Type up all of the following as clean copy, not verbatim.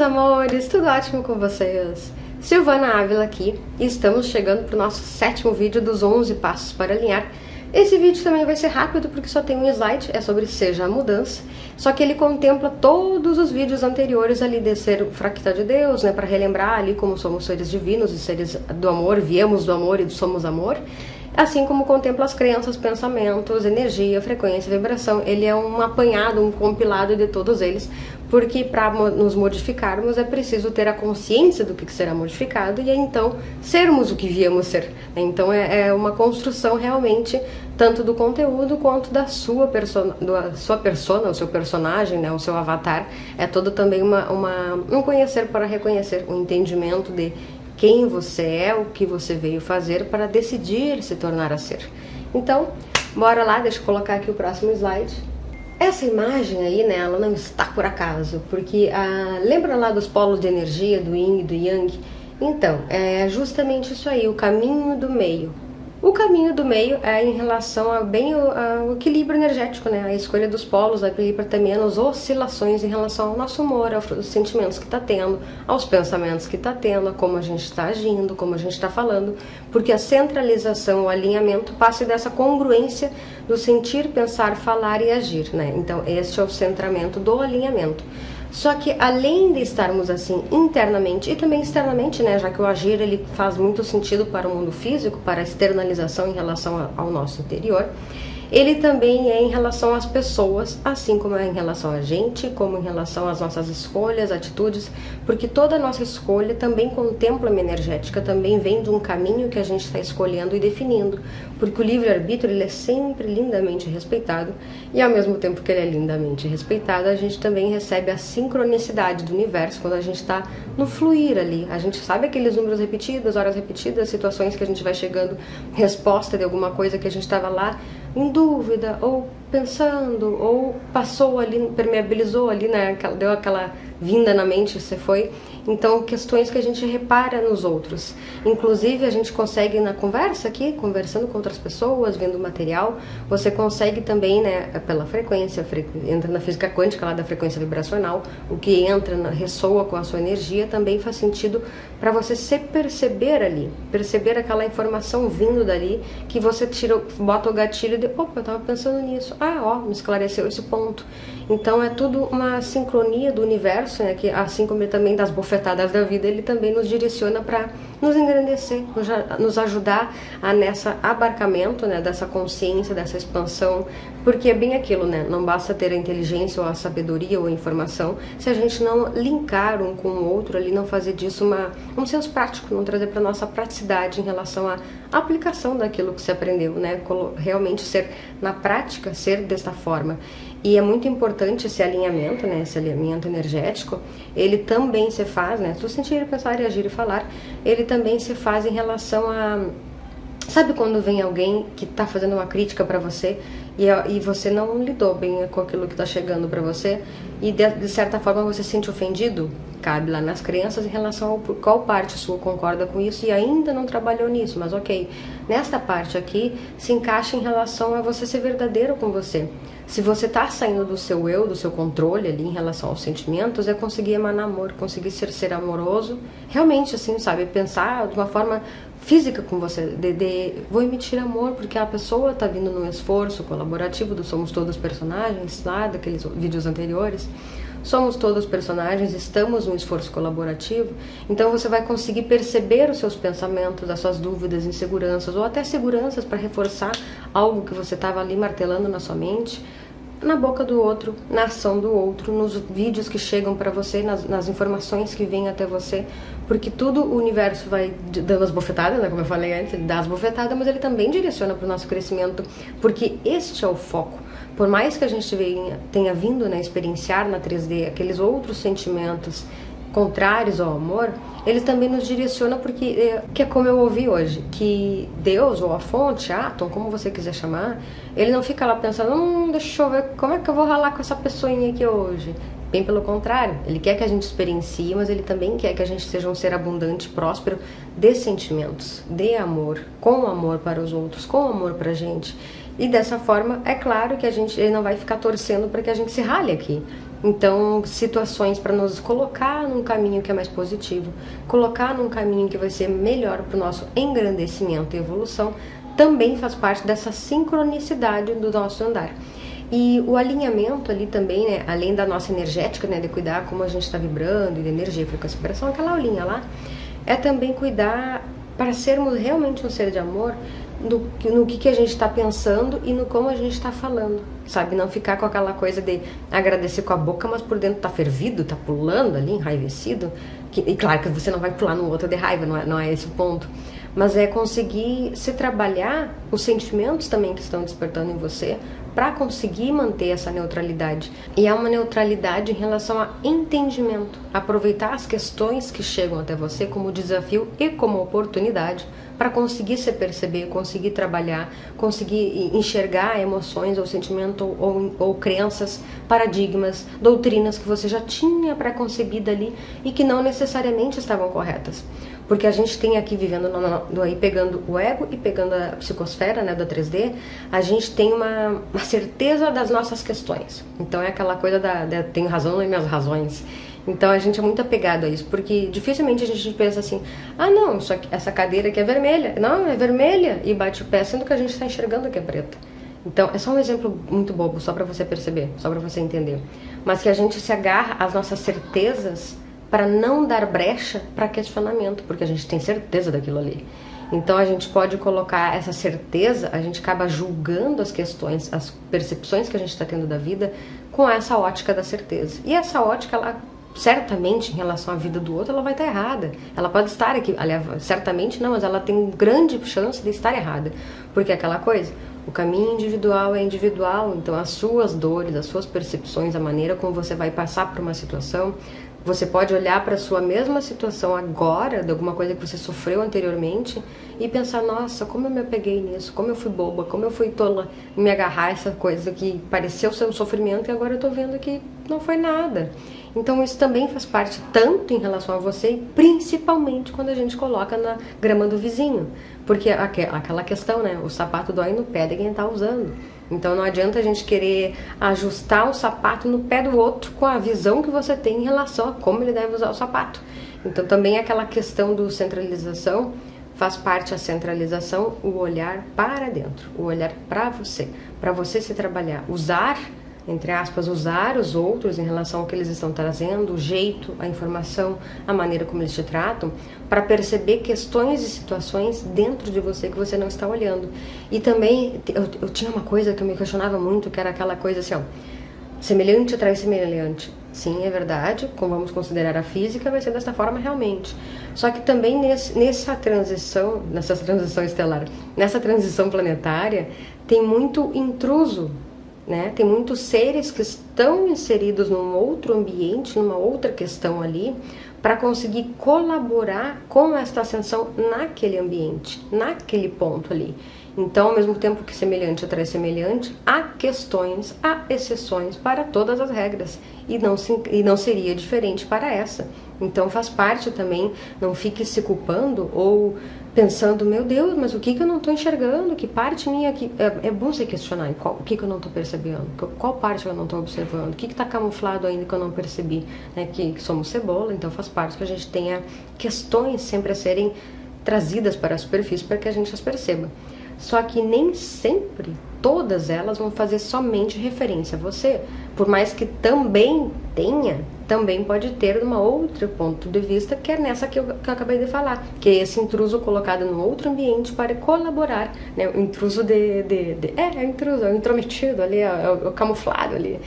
amores, tudo ótimo com vocês? Silvana Ávila aqui e estamos chegando para o nosso 7º vídeo dos 11 passos para alinhar. Esse vídeo também vai ser rápido porque só tem um slide, é sobre Seja a Mudança, só que ele contempla todos os vídeos anteriores ali de ser o fractal de Deus, né, para relembrar ali como somos seres divinos e seres do amor, viemos do amor e somos amor, assim como contempla as crenças, pensamentos, energia, frequência, vibração. Ele é um apanhado, um compilado de todos eles, porque para nos modificarmos é preciso ter a consciência do que será modificado e então sermos o que viemos ser. Então é uma construção realmente tanto do conteúdo quanto da sua persona, o seu personagem, né, o seu avatar. É todo também um conhecer para reconhecer, um entendimento de quem você é, o que você veio fazer para decidir se tornar a ser. Então, bora lá, deixa eu colocar aqui o próximo slide. Essa imagem aí, né, ela não está por acaso, porque lembra lá dos polos de energia, do Yin e do Yang? Então, é justamente isso aí, o caminho do meio. O caminho do meio é em relação ao equilíbrio energético, né? A escolha dos polos equilibra também as oscilações em relação ao nosso humor, aos sentimentos que está tendo, aos pensamentos que está tendo, a como a gente está agindo, como a gente está falando, porque a centralização, o alinhamento passa dessa congruência do sentir, pensar, falar e agir, né? Então, este é o centramento do alinhamento. Só que além de estarmos assim internamente e também externamente, né, já que o agir ele faz muito sentido para o mundo físico, para a externalização em relação ao nosso interior, ele também é em relação às pessoas, assim como é em relação a gente, como em relação às nossas escolhas, atitudes, porque toda a nossa escolha também contempla uma energética, também vem de um caminho que a gente está escolhendo e definindo, porque o livre-arbítrio ele é sempre lindamente respeitado e ao mesmo tempo que ele é lindamente respeitado, a gente também recebe a sincronicidade do universo quando a gente está no fluir ali. A gente sabe aqueles números repetidos, horas repetidas, situações que a gente vai chegando, resposta de alguma coisa que a gente estava lá em dúvida, ou pensando, ou passou ali, permeabilizou ali, né, deu aquela vinda na mente, você foi. Então, questões que a gente repara nos outros. Inclusive, a gente consegue na conversa aqui, conversando com outras pessoas, vendo material, você consegue também, né, pela frequência, entra na física quântica lá da frequência vibracional, o que entra, ressoa com a sua energia, também faz sentido para você se perceber ali, perceber aquela informação vindo dali, que você bota o gatilho de, opa, eu tava pensando nisso, me esclareceu esse ponto. Então é tudo uma sincronia do universo, né, que assim como também das bofetadas da vida, ele também nos direciona para nos engrandecer, nos ajudar nessa abarcamento, né, dessa consciência, dessa expansão, porque é bem aquilo, né, não basta ter a inteligência ou a sabedoria ou a informação, se a gente não linkar um com o outro ali, não fazer disso um senso prático, não trazer para nossa praticidade em relação à aplicação daquilo que se aprendeu, né, realmente ser na prática, ser desta forma. E é muito importante esse alinhamento, né, esse alinhamento energético, ele também se faz, né, tu sentir, pensar e agir e falar, ele também se faz em relação a... Sabe quando vem alguém que está fazendo uma crítica para você e você não lidou bem com aquilo que está chegando para você e de certa forma você se sente ofendido? Cabe lá nas crenças em relação a qual parte sua concorda com isso e ainda não trabalhou nisso, mas ok. Nesta parte aqui se encaixa em relação a você ser verdadeiro com você. Se você está saindo do seu eu, do seu controle ali em relação aos sentimentos, é conseguir emanar amor, conseguir ser amoroso, realmente assim, sabe, pensar de uma forma física com você, vou emitir amor porque a pessoa está vindo num esforço colaborativo do Somos Todos Personagens, lá daqueles vídeos anteriores. Somos todos personagens, estamos num esforço colaborativo, então você vai conseguir perceber os seus pensamentos, as suas dúvidas, inseguranças ou até seguranças para reforçar algo que você estava ali martelando na sua mente, na boca do outro, na ação do outro, nos vídeos que chegam para você, nas informações que vêm até você, porque tudo o universo vai dando as bofetadas, né, como eu falei antes, ele dá as bofetadas, mas ele também direciona para o nosso crescimento, porque este é o foco. Por mais que a gente tenha vindo, né, experienciar na 3D aqueles outros sentimentos contrários ao amor, ele também nos direciona porque, que é como eu ouvi hoje, que Deus ou a fonte, Atom, como você quiser chamar, ele não fica lá pensando, deixa eu ver como é que eu vou ralar com essa pessoinha aqui hoje. Bem pelo contrário, ele quer que a gente experiencie, mas ele também quer que a gente seja um ser abundante, próspero, de sentimentos, de amor, com amor para os outros, com amor para a gente. E dessa forma, é claro que ele não vai ficar torcendo para que a gente se rale aqui. Então, situações para nos colocar num caminho que é mais positivo, colocar num caminho que vai ser melhor para o nosso engrandecimento e evolução, também faz parte dessa sincronicidade do nosso andar. E o alinhamento ali também, né, além da nossa energética, né, de cuidar como a gente está vibrando e de energia, frequência, vibração, aquela aulinha lá, é também cuidar para sermos realmente um ser de amor no que a gente está pensando e no como a gente está falando, sabe? Não ficar com aquela coisa de agradecer com a boca, mas por dentro tá fervido, tá pulando ali, enraivecido. E claro que você não vai pular no outro de raiva, não é esse o ponto. Mas é conseguir se trabalhar os sentimentos também que estão despertando em você para conseguir manter essa neutralidade. E é uma neutralidade em relação a entendimento. Aproveitar as questões que chegam até você como desafio e como oportunidade para conseguir se perceber, conseguir trabalhar, conseguir enxergar emoções ou sentimentos ou crenças, paradigmas, doutrinas que você já tinha pré-concebida ali e que não necessariamente estavam corretas. Porque a gente tem aqui vivendo, aí pegando o ego e pegando a psicosfera, né, da 3D, a gente tem uma certeza das nossas questões. Então é aquela coisa tenho razão nas minhas razões. Então a gente é muito apegado a isso, porque dificilmente a gente pensa assim, ah não, essa cadeira aqui é vermelha, não, é vermelha, e bate o pé, sendo que a gente está enxergando que é preta. Então é só um exemplo muito bobo, só para você perceber, só para você entender. Mas que a gente se agarra às nossas certezas para não dar brecha para questionamento, porque a gente tem certeza daquilo ali. Então a gente pode colocar essa certeza, a gente acaba julgando as questões, as percepções que a gente está tendo da vida com essa ótica da certeza. E essa ótica, ela certamente em relação à vida do outro, ela vai estar errada. Ela pode estar aqui, aliás, certamente não, mas ela tem grande chance de estar errada. Porque é aquela coisa, o caminho individual é individual, então as suas dores, as suas percepções, a maneira como você vai passar por uma situação, você pode olhar para a sua mesma situação agora, de alguma coisa que você sofreu anteriormente, e pensar, nossa, como eu me apeguei nisso, como eu fui boba, como eu fui tola em me agarrar a essa coisa que pareceu ser um sofrimento e agora eu tô vendo que não foi nada. Então isso também faz parte tanto em relação a você, principalmente quando a gente coloca na grama do vizinho. Porque aquela questão, né, o sapato dói no pé de quem tá usando. Então não adianta a gente querer ajustar o sapato no pé do outro com a visão que você tem em relação a como ele deve usar o sapato. Então também aquela questão do centralização, faz parte a centralização, o olhar para dentro, o olhar para você se trabalhar, usar, entre aspas, usar os outros em relação ao que eles estão trazendo, o jeito, a informação, a maneira como eles te tratam, para perceber questões e situações dentro de você que você não está olhando. E também, eu tinha uma coisa que eu me questionava muito, que era aquela coisa assim, ó, semelhante atrai semelhante. Sim, é verdade, como vamos considerar a física, vai ser dessa forma realmente. Só que também nessa transição estelar, nessa transição planetária, tem muito intruso, né? Tem muitos seres que estão inseridos num outro ambiente, numa outra questão ali, para conseguir colaborar com esta ascensão naquele ambiente, naquele ponto ali. Então, ao mesmo tempo que semelhante atrai semelhante, há questões, há exceções para todas as regras, e não seria diferente para essa. Então faz parte também, não fique se culpando ou pensando, meu Deus, mas o que eu não estou enxergando? Que parte minha aqui? É bom se questionar o que eu não estou percebendo, qual parte eu não estou observando, o que está camuflado ainda que eu não percebi, né? Que somos cebola, então faz parte que a gente tenha questões sempre a serem trazidas para a superfície para que a gente as perceba. Só que nem sempre todas elas vão fazer somente referência a você, por mais que também pode ter uma outra ponto de vista, que é nessa que eu acabei de falar, que é esse intruso colocado num outro ambiente para colaborar, né? O intruso é o intruso, é o intrometido ali, é o camuflado ali,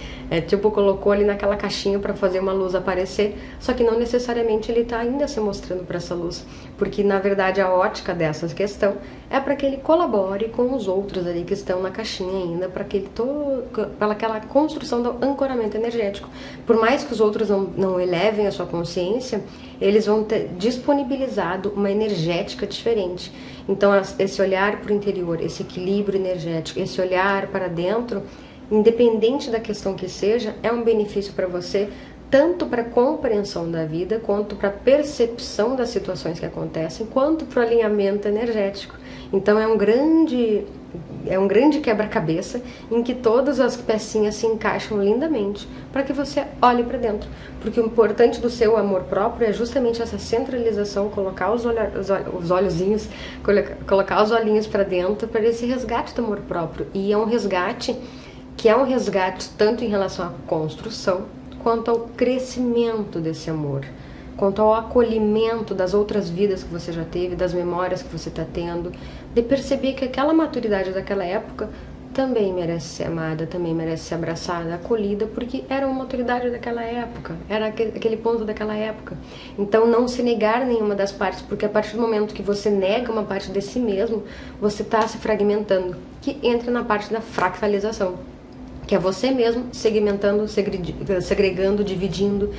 tipo colocou ali naquela caixinha para fazer uma luz aparecer, só que não necessariamente ele está ainda se mostrando para essa luz, porque na verdade a ótica dessa questão é para que ele colabore com os outros ali que estão na caixinha ainda, para aquela construção do ancoramento energético. Por mais que os outros não elevem a sua consciência, eles vão ter disponibilizado uma energética diferente. Então esse olhar para o interior, esse equilíbrio energético, esse olhar para dentro, independente da questão que seja, é um benefício para você, tanto para a compreensão da vida, quanto para a percepção das situações que acontecem, quanto para o alinhamento energético. Então é um grande é um grande quebra-cabeça em que todas as pecinhas se encaixam lindamente para que você olhe para dentro. Porque o importante do seu amor próprio é justamente essa centralização, colocar os olhozinhos, colocar os olhinhos para dentro para esse resgate do amor próprio. E é um resgate que é um resgate tanto em relação à construção quanto ao crescimento desse amor, quanto ao acolhimento das outras vidas que você já teve, das memórias que você está tendo, de perceber que aquela maturidade daquela época também merece ser amada, também merece ser abraçada, acolhida, porque era uma maturidade daquela época, era aquele ponto daquela época. Então não se negar nenhuma das partes, porque a partir do momento que você nega uma parte de si mesmo, você está se fragmentando, que entra na parte da fractalização, que é você mesmo segmentando, segregando, dividindo,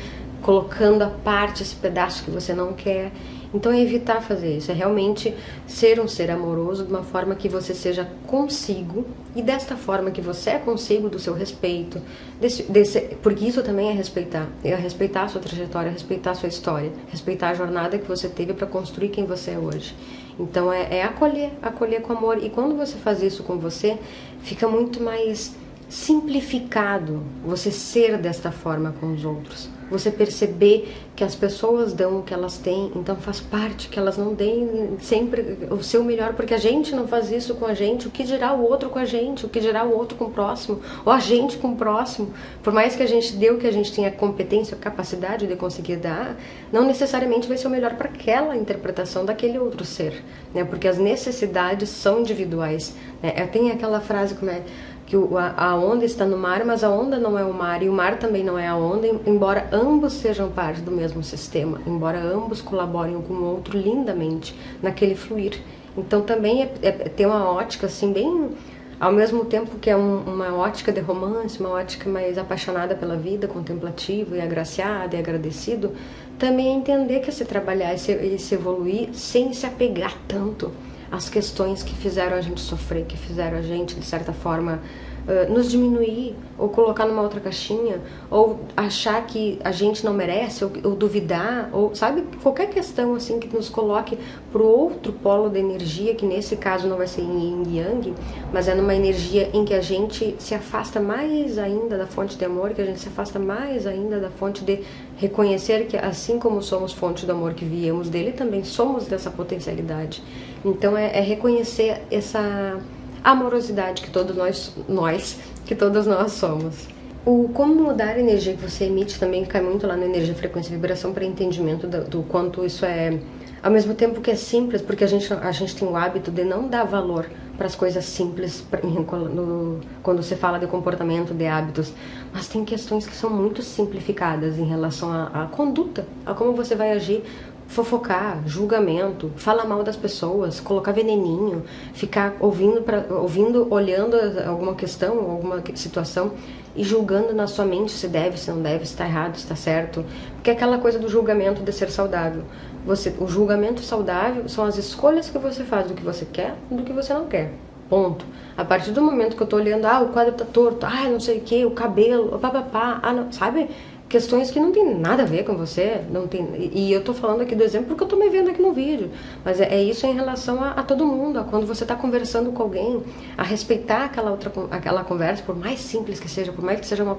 colocando à parte esse pedaço que você não quer. Então é evitar fazer isso, é realmente ser um ser amoroso de uma forma que você seja consigo, e desta forma que você é consigo, do seu respeito, porque isso também é respeitar a sua trajetória, respeitar a sua história, respeitar a jornada que você teve para construir quem você é hoje. Então é acolher com amor, e quando você faz isso com você, fica muito mais simplificado você ser desta forma com os outros. Você perceber que as pessoas dão o que elas têm, então faz parte que elas não deem sempre o seu melhor, porque a gente não faz isso com a gente. O que dirá o outro com a gente? O que dirá o outro com o próximo? Ou a gente com o próximo? Por mais que a gente dê o que a gente tenha competência, capacidade de conseguir dar, não necessariamente vai ser o melhor para aquela interpretação daquele outro ser, né? Porque as necessidades são individuais, né? Tem aquela frase como é que a onda está no mar, mas a onda não é o mar, e o mar também não é a onda, embora ambos sejam parte do mesmo sistema, embora ambos colaborem um com o outro lindamente naquele fluir. Então também tem uma ótica assim bem, ao mesmo tempo que é uma ótica de romance, uma ótica mais apaixonada pela vida, contemplativa e agraciada e agradecido, também é entender que é se trabalhar e se evoluir sem se apegar tanto as questões que fizeram a gente sofrer, que fizeram a gente, de certa forma, nos diminuir, ou colocar numa outra caixinha, ou achar que a gente não merece, ou duvidar, ou sabe, qualquer questão assim que nos coloque para o outro polo da energia, que nesse caso não vai ser yin e yang, mas é numa energia em que a gente se afasta mais ainda da fonte de amor, que a gente se afasta mais ainda da fonte de reconhecer que assim como somos fonte do amor que viemos dele, também somos dessa potencialidade. Então é reconhecer essa amorosidade que todos nós somos. O como mudar a energia que você emite também cai muito lá na energia, frequência e vibração, para entendimento do quanto isso é, ao mesmo tempo que é simples, porque a gente tem o hábito de não dar valor para as coisas simples quando você fala de comportamento, de hábitos, mas tem questões que são muito simplificadas em relação à conduta, a como você vai agir. Fofocar, julgamento, falar mal das pessoas, colocar veneninho, ficar ouvindo, olhando alguma questão, alguma situação e julgando na sua mente se deve, se não deve, se está errado, se está certo. Porque é aquela coisa do julgamento de ser saudável. O julgamento saudável são as escolhas que você faz do que você quer e do que você não quer. Ponto. A partir do momento que eu tô olhando, o quadro tá torto, não sei o que, o cabelo, papapá, não, sabe? Questões que não tem nada a ver com você, não tem, e eu tô falando aqui do exemplo porque eu tô me vendo aqui no vídeo, mas é isso em relação a todo mundo, quando você tá conversando com alguém, a respeitar aquela conversa, por mais simples que seja, por mais que seja uma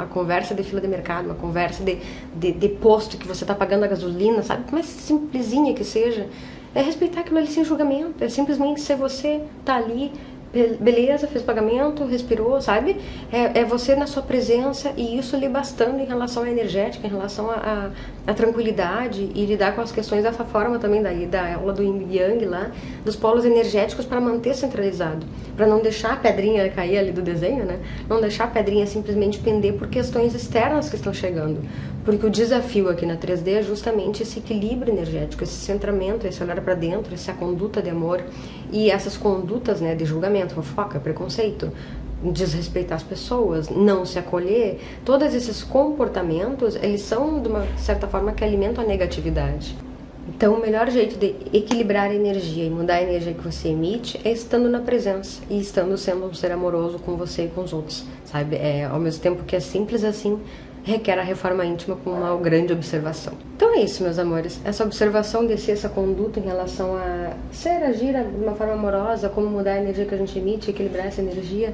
conversa de fila de mercado, uma conversa de posto que você tá pagando a gasolina, sabe, por mais simplesinha que seja, é respeitar aquilo ali sem julgamento, é simplesmente ser você, tá ali, beleza, fez pagamento, respirou, sabe? É você na sua presença, e isso lhe bastando em relação à energética, em relação à tranquilidade, e lidar com as questões dessa forma também da aula do Yin Yang lá, dos polos energéticos, para manter centralizado, para não deixar a pedrinha cair ali do desenho, né? Não deixar a pedrinha simplesmente pender por questões externas que estão chegando, porque o desafio aqui na 3D é justamente esse equilíbrio energético, esse centramento, esse olhar para dentro, essa conduta de amor, e essas condutas, né, de julgamento, fofoca, preconceito, desrespeitar as pessoas, não se acolher, todos esses comportamentos, eles são de uma certa forma que alimentam a negatividade. Então o melhor jeito de equilibrar a energia e mudar a energia que você emite é estando na presença e estando sendo um ser amoroso com você e com os outros, sabe? Ao mesmo tempo que é simples assim, requer a reforma íntima com uma grande observação. Então é isso, meus amores, essa observação desse, essa conduta em relação ser, agir de uma forma amorosa, como mudar a energia que a gente emite, equilibrar essa energia,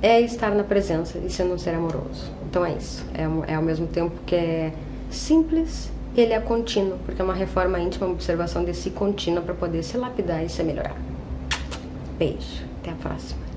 é estar na presença e sendo um ser amoroso. Então é isso. É ao mesmo tempo que é simples, ele é contínuo, porque é uma reforma íntima, uma observação de si contínua para poder se lapidar e se melhorar. Beijo, até a próxima.